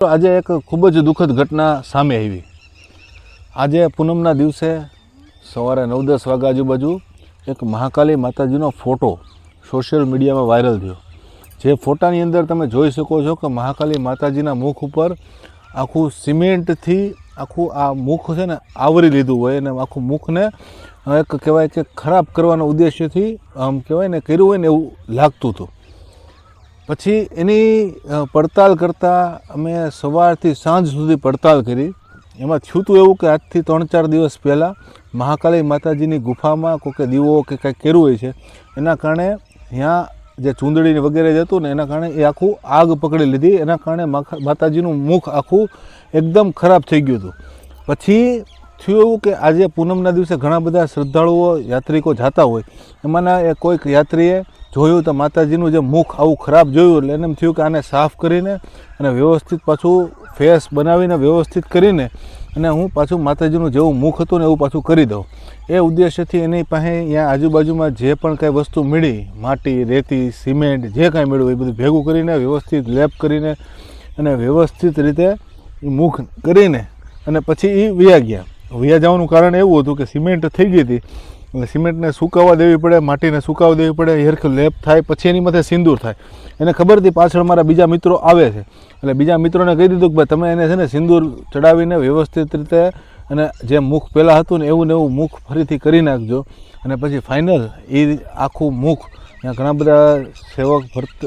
આજે એક ખૂબ જ દુઃખદ ઘટના સામે આવી। આજે પૂનમના દિવસે સવારે 9-10 વાગ્યા આજુબાજુ એક મહાકાલી માતાજીનો ફોટો સોશિયલ મીડિયામાં વાયરલ થયો। જે ફોટાની અંદર તમે જોઈ શકો છો કે મહાકાલી માતાજીના મુખ ઉપર આખું સિમેન્ટથી આખું આ મુખ છે ને આવરી લીધું હોય અને આખું મુખને એક કહેવાય કે ખરાબ કરવાના ઉદ્દેશ્યથી આમ કહેવાય ને કર્યું હોય ને એવું લાગતું હતું। પછી એની પડતાલ કરતાં અમે સવારથી સાંજ સુધી પડતાલ કરી। એમાં થયું હતું એવું કે આજથી 3-4 દિવસ પહેલાં મહાકાલી માતાજીની ગુફામાં કોઈકે દીવો કે કંઈક કર્યું હોય છે, એના કારણે ત્યાં જે ચૂંદડી વગેરે જ હતું ને એના કારણે એ આખું આગ પકડી લીધી। એના કારણે માતાજીનું મુખ આખું એકદમ ખરાબ થઈ ગયું હતું। પછી થયું એવું કે આજે પૂનમના દિવસે ઘણા બધા શ્રદ્ધાળુઓ યાત્રિકો જતા હોય, એમાંના કોઈક યાત્રીએ જોયું તો માતાજીનું જે મુખ આવું ખરાબ જોયું એટલે એને એમ થયું કે આને સાફ કરીને અને વ્યવસ્થિત પાછું ફેસ બનાવીને વ્યવસ્થિત કરીને અને હું પાછું માતાજીનું જેવું મુખ હતું ને એવું પાછું કરી દઉં। એ ઉદ્દેશ્યથી એની પાસે અહીંયા આજુબાજુમાં જે પણ કાંઈ વસ્તુ મળી, માટી, રેતી, સિમેન્ટ જે કાંઈ મળ્યું એ બધું ભેગું કરીને વ્યવસ્થિત લેપ કરીને અને વ્યવસ્થિત રીતે એ મુખ કરીને અને પછી એ વયા ગયા। વયા જવાનું કારણ એવું હતું કે સિમેન્ટ થઈ ગઈ હતી એટલે સિમેન્ટને સુકાવા દેવી પડે, માટીને સુકાવા દેવી પડે, હેરખું લેપ થાય, પછી એની માથે સિંદૂર થાય। એને ખબર હતી પાછળ મારા બીજા મિત્રો આવે છે એટલે બીજા મિત્રોને કહી દીધું કે ભાઈ તમે એને છે ને સિંદૂર ચડાવીને વ્યવસ્થિત રીતે અને જે મુખ પહેલાં હતું ને એવું મુખ ફરીથી કરી નાખજો। અને પછી ફાઇનલ એ આખું મુખ ત્યાં ઘણા બધા સેવક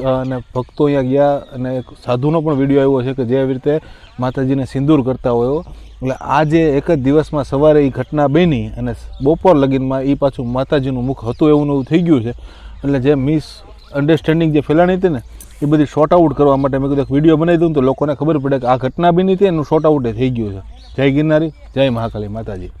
અને ભક્તો અહીંયા ગયા અને એક સાધુનો પણ વિડીયો આવ્યો છે કે જે એવી રીતે માતાજીને સિંદૂર કરતા હોય। એટલે આજે એક જ દિવસમાં સવારે એ ઘટના બની અને બપોર લગીનમાં એ પાછું માતાજીનું મુખ હતું એવું નવું થઈ ગયું છે। એટલે જે મિસઅન્ડરસ્ટેન્ડિંગ જે ફેલાણી હતી ને એ બધી શોર્ટ આઉટ કરવા માટે મેં કીધું એક વિડીયો બનાવી દઉં તો લોકોને ખબર પડે કે આ ઘટના બની હતી એનું શોર્ટ આઉટ થઈ ગયું છે। જય ગિરનારી, જય મહાકાલી માતાજી।